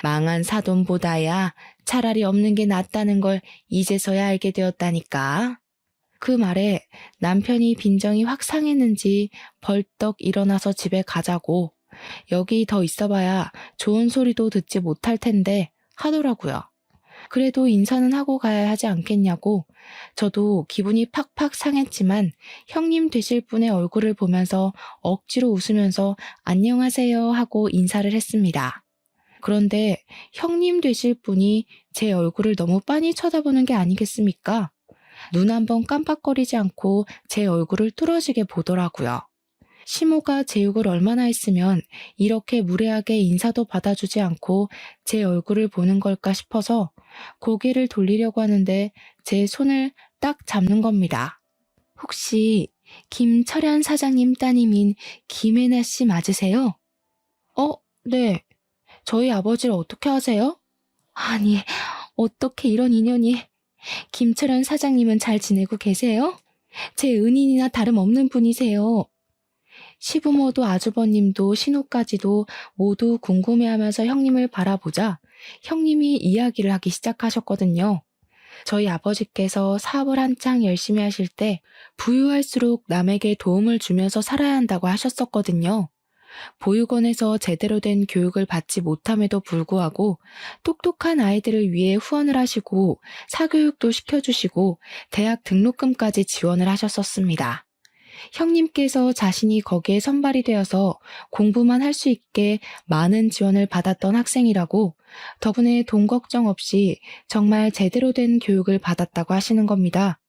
망한 사돈보다야 차라리 없는 게 낫다는 걸 이제서야 알게 되었다니까. 그 말에 남편이 빈정이 확 상했는지 벌떡 일어나서 집에 가자고, 여기 더 있어봐야 좋은 소리도 듣지 못할 텐데 하더라고요. 그래도 인사는 하고 가야 하지 않겠냐고. 저도 기분이 팍팍 상했지만 형님 되실 분의 얼굴을 보면서 억지로 웃으면서 안녕하세요 하고 인사를 했습니다. 그런데 형님 되실 분이 제 얼굴을 너무 빤히 쳐다보는 게 아니겠습니까? 눈 한번 깜빡거리지 않고 제 얼굴을 뚫어지게 보더라고요. 시모가 제 욕을 얼마나 했으면 이렇게 무례하게 인사도 받아주지 않고 제 얼굴을 보는 걸까 싶어서 고개를 돌리려고 하는데 제 손을 딱 잡는 겁니다. 혹시 김철현 사장님 따님인 김혜나 씨 맞으세요? 네. 저희 아버지를 어떻게 아세요? 아니, 어떻게 이런 인연이. 김철현 사장님은 잘 지내고 계세요? 제 은인이나 다름없는 분이세요. 시부모도 아주버님도 신우까지도 모두 궁금해하면서 형님을 바라보자 형님이 이야기를 하기 시작하셨거든요. 저희 아버지께서 사업을 한창 열심히 하실 때 부유할수록 남에게 도움을 주면서 살아야 한다고 하셨었거든요. 보육원에서 제대로 된 교육을 받지 못함에도 불구하고 똑똑한 아이들을 위해 후원을 하시고 사교육도 시켜주시고 대학 등록금까지 지원을 하셨었습니다. 형님께서 자신이 거기에 선발이 되어서 공부만 할 수 있게 많은 지원을 받았던 학생이라고 덕분에 돈 걱정 없이 정말 제대로 된 교육을 받았다고 하시는 겁니다.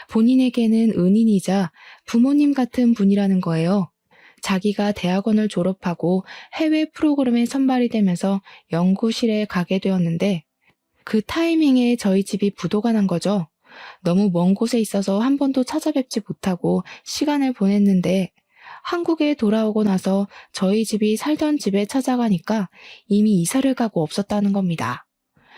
본인에게는 은인이자 부모님 같은 분이라는 거예요. 자기가 대학원을 졸업하고 해외 프로그램에 선발이 되면서 연구실에 가게 되었는데 그 타이밍에 저희 집이 부도가 난 거죠. 너무 먼 곳에 있어서 한 번도 찾아뵙지 못하고 시간을 보냈는데 한국에 돌아오고 나서 저희 집이 살던 집에 찾아가니까 이미 이사를 가고 없었다는 겁니다.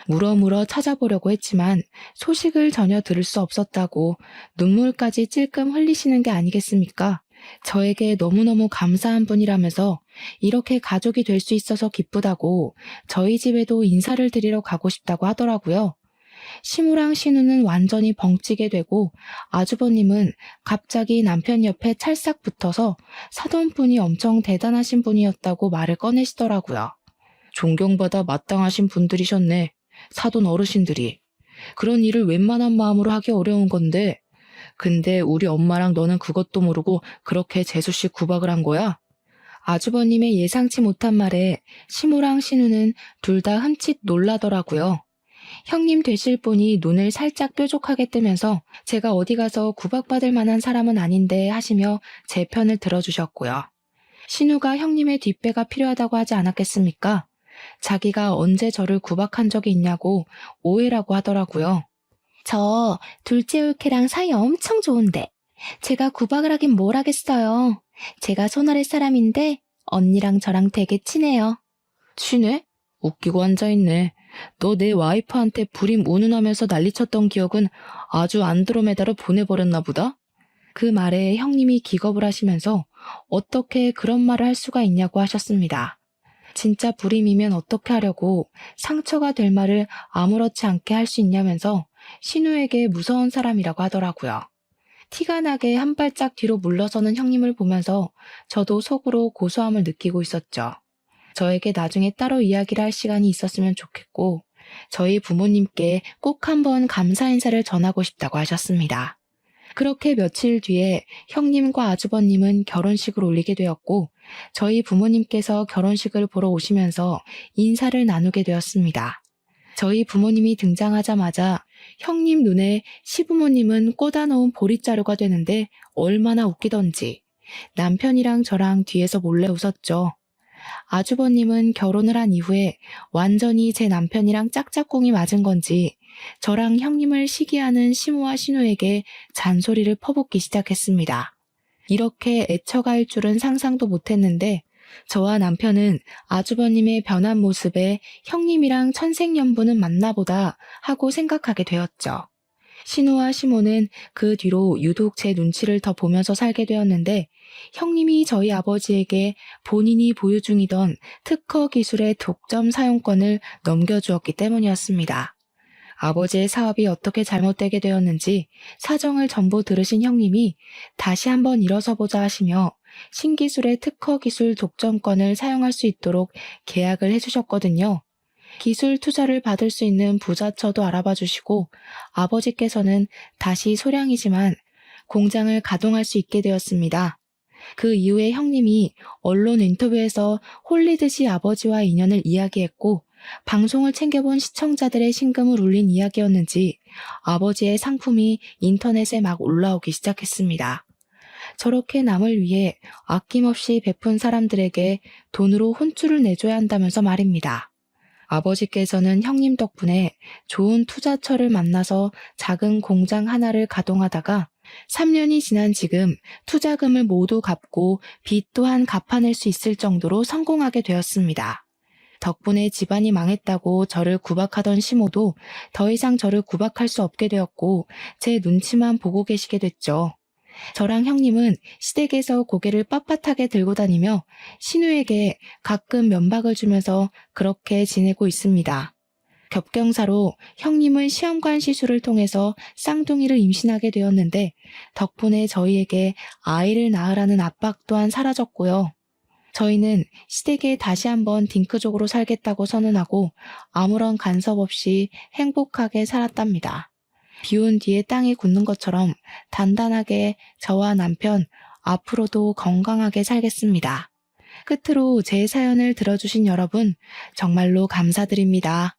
물어물어 찾아보려고 했지만 소식을 전혀 들을 수 없었다고 눈물까지 찔끔 흘리시는 게 아니겠습니까? 저에게 너무너무 감사한 분이라면서 이렇게 가족이 될 수 있어서 기쁘다고 저희 집에도 인사를 드리러 가고 싶다고 하더라고요. 시무랑 신우는 완전히 벙찌게 되고 아주버님은 갑자기 남편 옆에 찰싹 붙어서 사돈분이 엄청 대단하신 분이었다고 말을 꺼내시더라고요. 존경받아 마땅하신 분들이셨네. 사돈 어르신들이. 그런 일을 웬만한 마음으로 하기 어려운 건데 근데 우리 엄마랑 너는 그것도 모르고 그렇게 재수씨 구박을 한 거야? 아주버님의 예상치 못한 말에 시무랑 신우는 둘 다 흠칫 놀라더라고요. 형님 되실 분이 눈을 살짝 뾰족하게 뜨면서 제가 어디 가서 구박받을 만한 사람은 아닌데 하시며 제 편을 들어주셨고요. 신우가 형님의 뒷배가 필요하다고 하지 않았겠습니까? 자기가 언제 저를 구박한 적이 있냐고 오해라고 하더라고요. 저 둘째 올케랑 사이 엄청 좋은데 제가 구박을 하긴 뭘 하겠어요. 제가 손아래 사람인데 언니랑 저랑 되게 친해요. 친해? 웃기고 앉아있네. 너 내 와이프한테 불임 운운하면서 난리쳤던 기억은 아주 안드로메다로 보내버렸나 보다? 그 말에 형님이 기겁을 하시면서 어떻게 그런 말을 할 수가 있냐고 하셨습니다. 진짜 불임이면 어떻게 하려고 상처가 될 말을 아무렇지 않게 할 수 있냐면서 신우에게 무서운 사람이라고 하더라고요. 티가 나게 한 발짝 뒤로 물러서는 형님을 보면서 저도 속으로 고소함을 느끼고 있었죠. 저에게 나중에 따로 이야기를 할 시간이 있었으면 좋겠고 저희 부모님께 꼭 한번 감사 인사를 전하고 싶다고 하셨습니다. 그렇게 며칠 뒤에 형님과 아주버님은 결혼식을 올리게 되었고 저희 부모님께서 결혼식을 보러 오시면서 인사를 나누게 되었습니다. 저희 부모님이 등장하자마자 형님 눈에 시부모님은 꽂아놓은 보릿자루가 되는데 얼마나 웃기던지 남편이랑 저랑 뒤에서 몰래 웃었죠. 아주버님은 결혼을 한 이후에 완전히 제 남편이랑 짝짝꿍이 맞은 건지 저랑 형님을 시기하는 시모와 신우에게 잔소리를 퍼붓기 시작했습니다. 이렇게 애처갈 줄은 상상도 못했는데 저와 남편은 아주버님의 변한 모습에 형님이랑 천생연분은 맞나보다 하고 생각하게 되었죠. 신우와 시모는 그 뒤로 유독 제 눈치를 더 보면서 살게 되었는데 형님이 저희 아버지에게 본인이 보유 중이던 특허 기술의 독점 사용권을 넘겨주었기 때문이었습니다. 아버지의 사업이 어떻게 잘못되게 되었는지 사정을 전부 들으신 형님이 다시 한번 일어서보자 하시며 신기술의 특허 기술 독점권을 사용할 수 있도록 계약을 해주셨거든요. 기술 투자를 받을 수 있는 부자처도 알아봐 주시고 아버지께서는 다시 소량이지만 공장을 가동할 수 있게 되었습니다. 그 이후에 형님이 언론 인터뷰에서 홀리듯이 아버지와 인연을 이야기했고 방송을 챙겨본 시청자들의 심금을 울린 이야기였는지 아버지의 상품이 인터넷에 막 올라오기 시작했습니다. 저렇게 남을 위해 아낌없이 베푼 사람들에게 돈으로 혼쭐을 내줘야 한다면서 말입니다. 아버지께서는 형님 덕분에 좋은 투자처를 만나서 작은 공장 하나를 가동하다가 3년이 지난 지금 투자금을 모두 갚고 빚 또한 갚아낼 수 있을 정도로 성공하게 되었습니다. 덕분에 집안이 망했다고 저를 구박하던 시모도 더 이상 저를 구박할 수 없게 되었고 제 눈치만 보고 계시게 됐죠. 저랑 형님은 시댁에서 고개를 빳빳하게 들고 다니며 신우에게 가끔 면박을 주면서 그렇게 지내고 있습니다. 겹경사로 형님은 시험관 시술을 통해서 쌍둥이를 임신하게 되었는데 덕분에 저희에게 아이를 낳으라는 압박 또한 사라졌고요. 저희는 시댁에 다시 한번 딩크족으로 살겠다고 선언하고 아무런 간섭 없이 행복하게 살았답니다. 비온 뒤에 땅이 굳는 것처럼 단단하게 저와 남편 앞으로도 건강하게 살겠습니다. 끝으로 제 사연을 들어주신 여러분 정말로 감사드립니다.